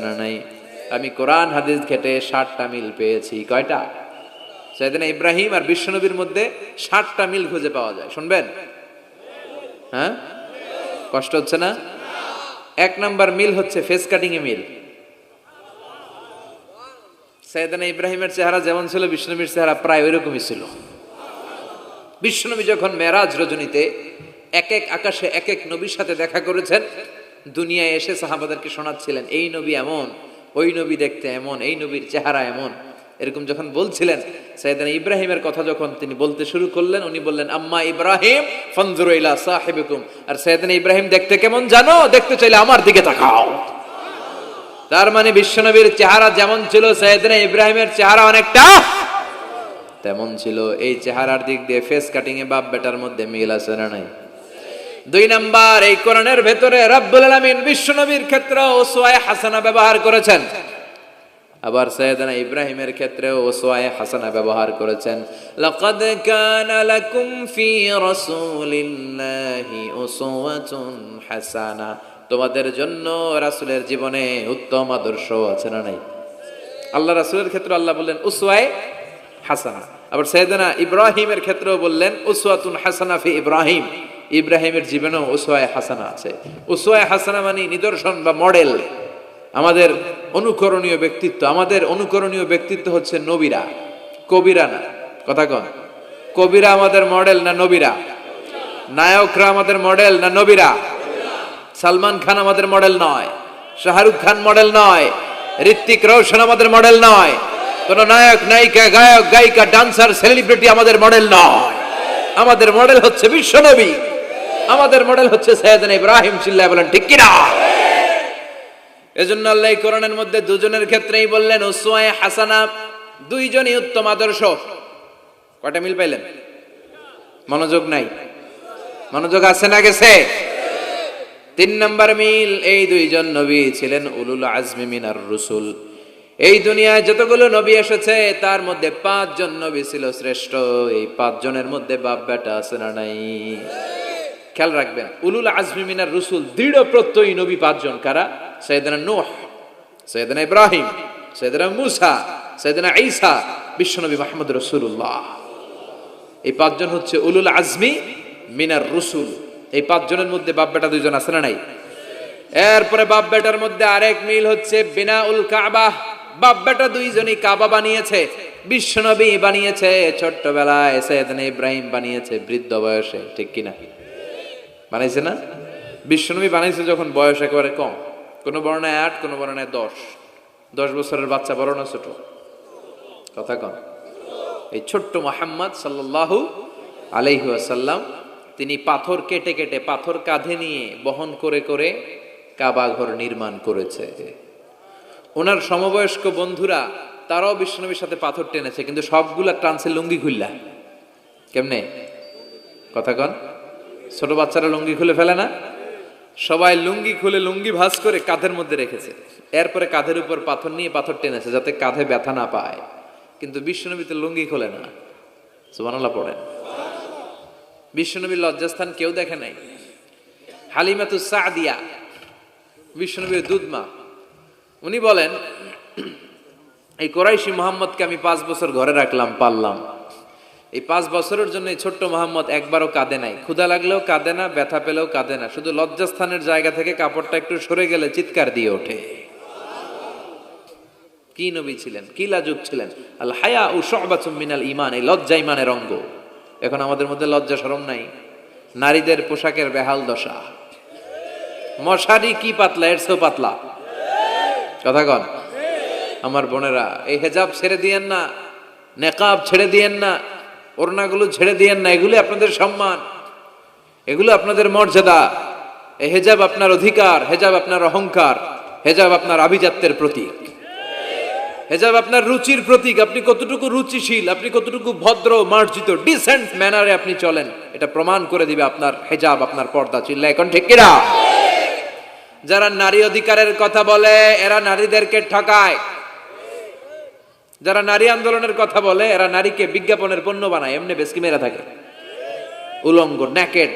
না নাই? আমি কোরআন হাদিস ঘেটে 60টা মিল পেয়েছি। কয়টা? সাইয়েদনা ইব্রাহিম আর বিশ্বনবীর মধ্যে 60টা মিল খুঁজে পাওয়া যায়। শুনবেন? হ্যাঁ, কষ্ট হচ্ছে না? এক নাম্বার মিল হচ্ছে ফেস কাটিং এ মিল। সাইয়েদনা ইব্রাহিমের চেহারা যেমন ছিল, বিশ্বনবীর চেহারা প্রায় ওইরকমই ছিল। বিশ্বনবী যখন মেরাজ রজনীতে এক এক আকাশে এক এক নবীর সাথে দেখা করেছেন, দুনিয়ায় এসে সাহাবাদেরকে শোনাচ্ছিলেন, এই নবী এমন, ওই নবী দেখতে এমন, এই নবীর চেহারা এমন, এরকম যখন বলছিলেন, সাইয়েদনা ইব্রাহিমের কথা যখন তিনি বলতে শুরু করলেন, উনি বললেন, আম্মা ইব্রাহিম ফানজুরু ইলা সাহিবিকুম। আর সাইয়েদনা ইব্রাহিম দেখতে কেমন জানো? দেখতে চাইলে আমার দিকে তাকাও। তার মানে বিশ্বনবীর চেহারা যেমন ছিল, সাইয়েদনা ইব্রাহিমের চেহারা অনেকটা তেমন ছিল। এই চেহারার দিক দিয়ে ফেস কাটিং এ বাপ বেটার মধ্যে মিল আছে না নাই? দুই নাম্বার, এই কোরআনের ভেতরে রব্বুল আলামিন বিশ্বনবীর ক্ষেত্রে উসওয়ায়ে হাসানা ব্যবহার করেছেন, আবার সাইয়েদনা ইব্রাহিমের ক্ষেত্রেও উসওয়ায়ে হাসানা ব্যবহার করেছেন। লাকাদ কানা লাকুম ফি রাসূলিল্লাহি উসওয়াতুন হাসানা, তোমাদের জন্য রাসূলের জীবনে উত্তম আদর্শ আছে না নাই? আল্লাহ রাসূলের ক্ষেত্রে আল্লাহ বললেন উসওয়ায়ে হাসানা, আবার সাইয়েদনা ইব্রাহিমের ক্ষেত্রেও বললেন উসওয়াতুন হাসানা ফি ইব্রাহিম, ইব্রাহিমের জীবনেও উসওয়ায়ে হাসানা আছে। উসওয়ায়ে হাসানা মানে নিদর্শন বা মডেল, আমাদের অনুকরণীয় ব্যক্তিত্ব। আমাদের অনুকরণীয় ব্যক্তিত্ব হচ্ছে নবীরা, কবিরা না। কথা কন, কবিরা আমাদের মডেল না নবীরা? নায়করা আমাদের মডেল না নবীরা? সালমান খান আমাদের মডেল নয়, শাহরুখ খান মডেল নয়, ঋত্বিক রোশন আমাদের মডেল নয়, কোন নায়ক নায়িকা গায়ক গায়িকা ডান্সার সেলিব্রিটি আমাদের মডেল নয়। আমাদের মডেল হচ্ছে বিশ্বনবী, আমাদের মডেল হচ্ছে সাইয়েদনা ইব্রাহিম। চিল্লায় বলেন ঠিক কিনা? এজন্য আল্লাহ কোরআনের মধ্যে দুজনের ক্ষেত্রেই বললেন উসওয়ায়ে হাসানা, দুইজনই উত্তম আদর্শ। কয়টা মিল পাইলেন? মনোযোগ নাই? মনোযোগ আছে না গেছে? তিন নাম্বার মিল, এই দুইজন নবী ছিলেন উলুল আজমি মিনার রুসুল। এই দুনিয়ায় যতগুলো নবী এসেছে তার মধ্যে 5 জন নবী ছিল শ্রেষ্ঠ। এই 5 জনের মধ্যে বাপ বেটা আছে না নাই? খেয়াল রাখবেন, উলুল আজমি মিনার রুসুল দৃঢ় প্রত্যয়ী নবী 5 জন। কারা? সাইয়েদনা নূহ, সাইয়েদনা ইব্রাহিম, সাইয়েদনা মূসা, সাইয়েদনা ঈসা, বিশ্বনবী মুহাম্মদ রাসূলুল্লাহ। এই 5 জন হচ্ছে উলুল আজমি মিনার রুসুল। এই 5 জনের মধ্যে বাপ বেটা 2 জন আছে না নাই? এরপরে বাপ বেটার মধ্যে আরেক মিল হচ্ছে বিনাউল কাবা। বাপ বেটা 2 জনই কাবা বানিয়েছে। বিশ্বনবী বানিয়েছে ছোট্টবেলায়, সাইয়েদনা ইব্রাহিম বানিয়েছে বৃদ্ধ বয়সে। ঠিক কিনা? বানাইছে না? বিশ্বনবী বানাইছে যখন বয়স একেবারে কম, কোন বর্ণায় 8, কোন বর্ণায় 10। 10 বছরের বাচ্চা বড় না ছোট? কথা কন। এই ছোট্ট মুহাম্মদ সাল্লাল্লাহু আলাইহি ওয়াসাল্লাম, তিনি পাথর কেটে কেটে, পাথর কাঁধে নিয়ে বহন করে করে কাবা ঘর নির্মাণ করেছে। ওনার সমবয়স্ক বন্ধুরা তারাও বিশ্বনবীর সাথে পাথর টেনেছে, কিন্তু সবগুলা টানছে লুঙ্গি খুললা। কেমনে? কথা কন। ছোট বাচ্চারা লুঙ্গি খুলে ফেলে না? সবাই লুঙ্গি খুলে লুঙ্গি ভাঁজ করে কাঁধের মধ্যে রেখেছে। এরপরে কাঁধের উপর পাথর নিয়ে পাথর টেনেছে যাতে কাঁধে ব্যথা না পায়। কিন্তু বিশ্বনবী তো লুঙ্গি খোলে না। সুবহানাল্লাহ পড়েন। বিশ্বনবীর লজ্জাস্থান কেউ দেখে নাই। হালিমাতুস সাদিয়া, বিশ্বনবীর দুধমা, উনি বলেন, এই কুরাইশি মুহাম্মদকে আমি 5 বছর ঘরে রাখলাম, পাললাম। এই 5 বছরের জন্য এই ছোট্ট মুহাম্মদ একবারও কাঁদে নাই। ক্ষুধা লাগলেও কাঁদে না, ব্যথা পেলেও কাঁদে না। শুধু লজ্জাস্থানের জায়গা থেকে কাপড়টা একটু সরে গেলে চিৎকার দিয়ে ওঠে। কি নবী ছিলেন, কি লাজুক ছিলেন! আল হায়াউ শু'বাতুম মিনাল ঈমান, এই লজ্জা ঈমানের অঙ্গ। এখন আমাদের মধ্যে লজ্জা শরম নাই। নারীদের পোশাকের বেহাল দশা। মশারি কি পাতলা, এর চেয়েও পাতলা। কথা কন আমার বোনেরা, এই হেজাব ছেড়ে দিয়েন না, নেকাব ছেড়ে দিয়েন না, ওড়নাগুলো ছেড়ে দিয়েন না। এগুলো আপনাদের সম্মান, এগুলো আপনাদের মর্যাদা। এই হেজাব আপনার অধিকার, হেজাব আপনার অহংকার, হেজাব আপনার আভিজাত্যের প্রতীক, হেজাব আপনার রুচির প্রতীক। আপনি কতটুকু রুচিশীল, আপনি কতটুকু ভদ্র মার্জিত ডিসেন্ট ম্যানারে আপনি চলেন, এটা প্রমাণ করে দিবে আপনার হেজাব, আপনার পর্দা। চিল্লা এখন ঠিক কিনা? যারা নারী অধিকারের কথা বলে এরা নারীদেরকে ঠকায়। যারা নারী আন্দোলনের কথা বলে এরা নারীকে বিজ্ঞাপনের পণ্য বানায়, এমনি বেশকি মেরা থাকে। উলঙ্গ, নেকেড,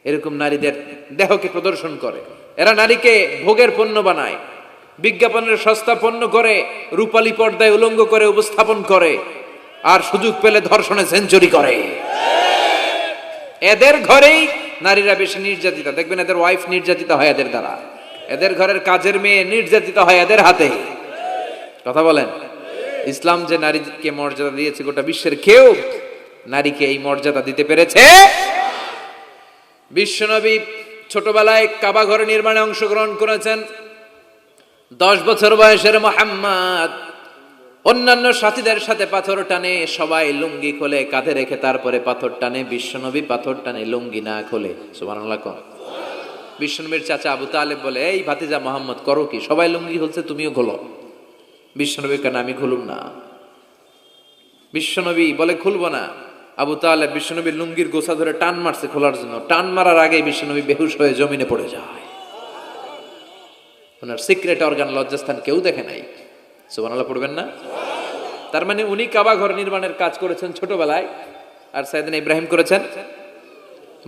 এরকম নারীদের দেহকে প্রদর্শন করে। এরা নারীকে ভোগের পণ্য বানায়। বিজ্ঞাপনের সস্তা পণ্য করে রূপালী পর্দায় উলঙ্গ করে উপস্থাপন করে, আর সুযোগ পেলে ধর্ষণে সেঞ্চুরি করে। এদের ঘরেই নারীরা বেশি নির্যাতিতা, দেখবেন এদের ওয়াইফ নির্যাতিত হয় এদের দ্বারা, এদের ঘরের কাজের মেয়ে নির্যাতিত হয় এদের হাতে। কথা বলেন, ইসলাম যে নারীকে মর্যাদা দিয়েছে, গোটা বিশ্বের কেউ নারীকে এই মর্যাদা দিতে পেরেছে? বিশ্বনবী ছোটবেলায় কাবা ঘর নির্মাণে অংশগ্রহণ করেছেন। 10 বছর বয়সের মুহাম্মদ অন্যান্য সাথীদের সাথে পাথর টানে, সবাই লুঙ্গি খোলে কাঁধে রেখে, তারপরে পাথর টানে। বিশ্বনবী পাথর টানে লুঙ্গি না খোলে। সুবহানাল্লাহ। বিশ্বনবীর চাচা আবু তালেব বলে, এই ভাতিজা মোহাম্মদ করো কি, সবাই লুঙ্গি খুলছে তুমিও খোলো। বিশ্বনবী কেন, আমি খুলুম না। বিশ্বনবী বলে খুলবো না। আবু তালেব বিশ্বনবীর লুঙ্গির গোছা ধরে টান মারছে খোলার জন্য, টান মারার আগে বিশ্বনবী বেহুশ হয়ে জমিনে পড়ে যায়। ওনার সিক্রেট অর্গান লজ্জাস্থান কেউ দেখে নাই। সুবহানাল্লাহ পড়বেন না? তার মানে উনি কাবা ঘর নির্মাণের কাজ করেছেন ছোটবেলায়, আর সাইয়েদনা ইব্রাহিম করেছেন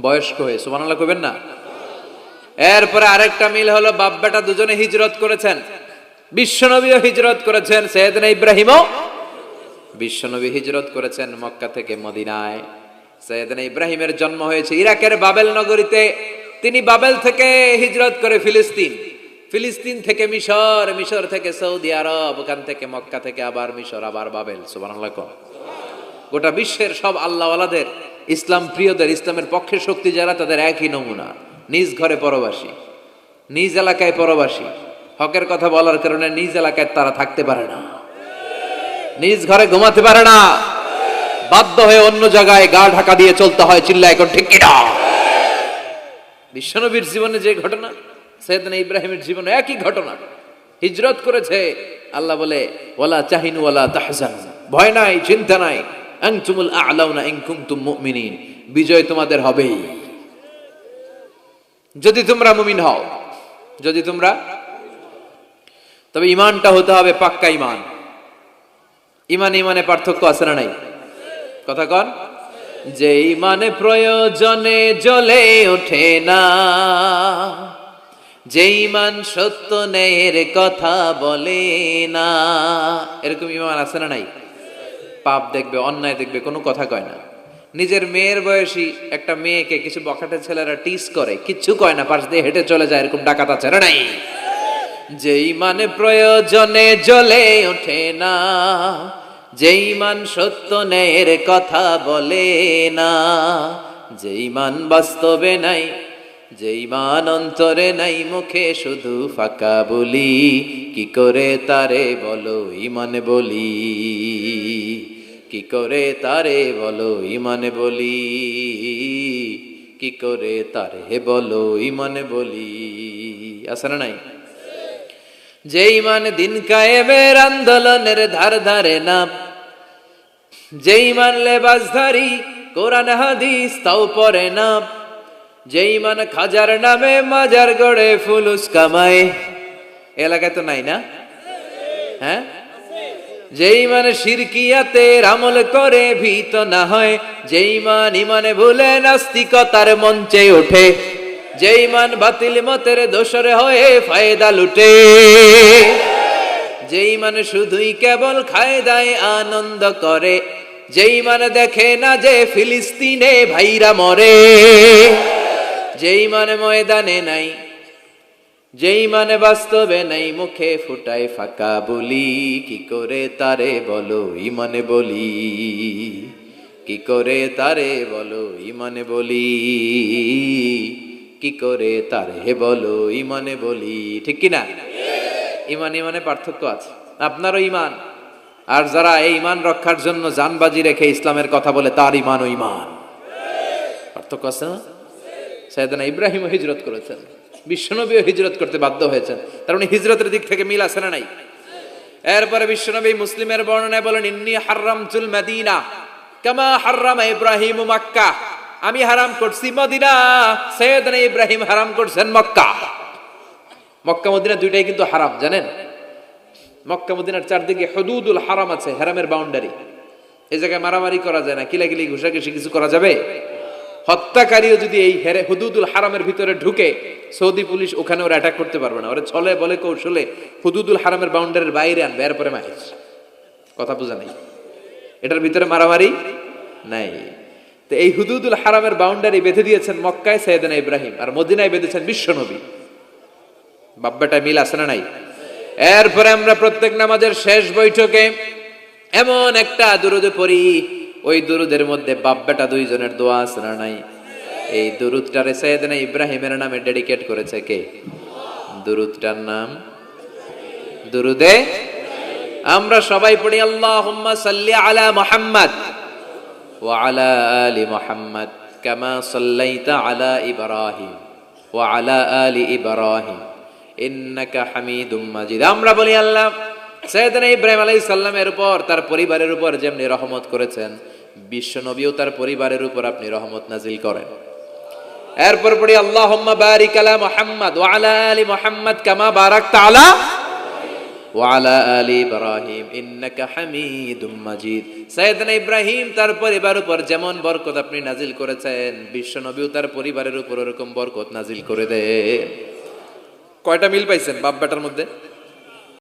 বয়স্ক হয়ে। সুবহানাল্লাহ কইবেন না? এরপরে আরেকটা মিল হলো, বাপ বেটা দুজনে হিজরত করেছেন। বিশ্বনবীও হিজরত করেছেন, সাইয়েদনা ইব্রাহিমও। বিশ্বনবী হিজরত করেছেন মক্কা থেকে মদিনায়। সাইয়েদনা ইব্রাহিমের জন্ম হয়েছে ইরাকের বাবেল নগরীতে। তিনি বাবেল থেকে হিজরত করে ফিলিস্তিন, ফিলিস্তিন থেকে মিশর, মিশর থেকে সৌদি আরব, ওখান থেকে মক্কা থেকে আবার মিশর, আবার বাবেল। সুবহানাল্লাহ। গোটা বিশ্বের সব আল্লাহওয়ালাদের, ইসলাম প্রিয়দের, ইসলামের পক্ষে শক্তি যারা, তাদের একই নমুনা। নিজ ঘরে পরবাসী, নিজ এলাকায় পরবাসী। হকের কথা বলার কারণে নিজ এলাকায় তারা থাকতে পারে না, নিজ ঘরে ঘুমাতে পারে না, বাধ্য হয়ে অন্য জায়গায় গা ঢাকা দিয়ে চলতে হয়। চিল্লা এখন ঠিক কিনা? বিশ্বনবীর জীবনে যে ঘটনা, সাইয়েদনা ইব্রাহিমের জীবনে একই ঘটনা। হিজরত করেছে, আল্লাহ বলে ওয়ালা তাহিনু ওয়ালা তাহজানু, ভয় নাই, চিন্তা নাই, আনতুমুল আ'লাউনা ইন কুনতুম মুমিনিন, বিজয় তোমাদের হবেই যদি তোমরা মুমিন হও। যদি তোমরা, তবে ঈমানটা হতে হবে পাক্কা ঈমান। ঈমান ঈমানে পার্থক্য আছে না নাই? কথা কন। যে ঈমানে প্রয়োজনে জ্বলে ওঠে না, যে ঈমান সত্য ন্যায়ের কথা বলে না, এরকম ঈমান আছে না নাই? পাপ দেখবে, অন্যায় দেখবে, কোনো কথা কয় না। নিজের মেয়ের বয়সী একটা মেয়েকে কিছু বখাটে ছেলেরা টিস করে, কিচ্ছু কয় না, পাশ দিয়ে হেঁটে চলে যায়, এরকম ডাকাত আছে না নাই? যে ঈমানে প্রয়োজনে জ্বলে ওঠে না, যে ঈমান সত্য ন্যায়ের কথা বলে না, যে ঈমান বাস্তবে নাই, যে ঈমান অন্তরে নাই, মুখে শুধু ফাঁকা বলি, কি করে তারে বলো ঈমান বলি, কি করে তারে বলো ঈমান বলি, কি করে তারে বলো ঈমান বলি। আছে না নাই? যে ঈমান দিন কায়েমের আন্দোলনের ধার ধারে না, যে ঈমান লেবাসধারী কোরআন হাদিস তাও পড়ে না, যে ঈমান খাজার নামে মাজার গড়ে ফুলুস কামায়। এলাকায় তো নাই না? হ্যাঁ। যে ঈমান শিরকিয়াতের আমল করে ভীত না হয়, যে ঈমান ঈমানে ভুলে নাস্তিকতার মঞ্চে ওঠে, যে ঈমান বাতিল মতের দোসরে হয়ে ফায়দা লুটে, যে ঈমান শুধুই কেবল খায় দায় আনন্দ করে, যে ঈমান দেখে না যে ফিলিস্তিনে ভাইরা মরে, যে ঈমান ময়দানে নাই, যে ঈমান বাস্তবে নাই, মুখে ফুটায় ফাঁকা বলি, কি করে তারে বলো ঈমান বলি, কি করে তারে বলো ঈমান বলি, কি করে তারে বলো ঈমান বলি। ঠিক কিনা? ঈমান ঈমানে পার্থক্য আছে। আপনারও ঈমান, আর যারা এই ঈমান রক্ষার জন্য জানবাজি রেখে ইসলামের কথা বলে, তার ঈমান ও ঈমান পার্থক্য আছে না? সাইয়েদনা ইব্রাহিম হিজরত করেছেন, বিশ্বনবীও হিজরত করতে বাধ্য হয়েছেন, তার মানে হিজরতের দিক থেকে মিল আছে না নাই? এরপরে বিশ্বনবী মুসলিমের বর্ণনায় বলেন, ইন্নী হাররামতুল মদিনা কামা হাররামা ইব্রাহিম মক্কা, আমি হারাম করছি মদিনা, সাইয়েদনা ইব্রাহিম হারাম করছেন মক্কা। মক্কা মদিনা দুইটাই কিন্তু হারাম, জানেন? মক্কা মদিনার চারদিকে হুদুদুল হারাম আছে, হারামের বাউন্ডারি। এই জায়গায় মারামারি করা যায় না, কিলাকিলি ঘুষাঘুষি কিছু করা যাবে? হত্যাকারীও যদি এই হুদুদুল হারামের ভিতরে ঢুকে, সৌদি পুলিশ ওখানে ওরা অ্যাটাক করতে পারবে না। ওরা ছলে বলে কৌশলে হুদুদুল হারামের বাউন্ডারির বাইরে আনবে, এরপরে মারিস। কথা বোঝা নাই? এটার ভিতরে মারামারি নাই। তো এই হুদুদুল হারামের বাউন্ডারি বেঁধে দিয়েছেন মক্কায় সাইয়েদনা ইব্রাহিম, আর মদিনায় বেঁধেছেন বিশ্বনবী। বাব্বাটা মিল আছে না নাই? এরপরে আমরা প্রত্যেক নামাজের শেষ বৈঠকে এমন একটা দুরুদ পড়ি, ওই দুরুদের মধ্যে বাপ বেটা দুইজনের দোয়া আছে না নাই? এই দুরুদটারে সাইয়েদনা ইব্রাহিমের নামে ডেডিকেট করেছে কে? দুরুদটার নাম দুরুদে আমরা সবাই পড়ি আল্লাহুম্মা সাল্লি আলা মুহাম্মাদ ওয়া আলা আলি মুহাম্মাদ কামা সাল্লাইতা আলা ইব্রাহিম ওয়া আলা আলি ইব্রাহিম ইন্নাকা হামিদুম মাজিদ। আমরা বলি আল্লাহ সাইয়েদনা ইব্রাহিম আলাইহিস সালামের উপর, তার পরিবারের উপর যেমনি রহমত করেছেন, বিশ্ব নবীও তার পরিবারের উপর আপনি রহমত নাজিল করেন। এরপর পড়ি আল্লাহুম্মা বারিক আলা মুহাম্মাদ ওয়া আলা আলি মুহাম্মাদ কামা বারাকতা আলা ওয়া আলা আলি ইব্রাহিম ইন্নাকা হামিদুম মাজিদ। সাইয়েদনা ইব্রাহিম তার পরিবারের উপর যেমন বরকত আপনি নাজিল করেছেন, বিশ্ব নবীও তার পরিবারের উপর এরকম বরকত নাজিল করে দেন। কয়টা মিল পাইছেন বাপ বেটার মধ্যে?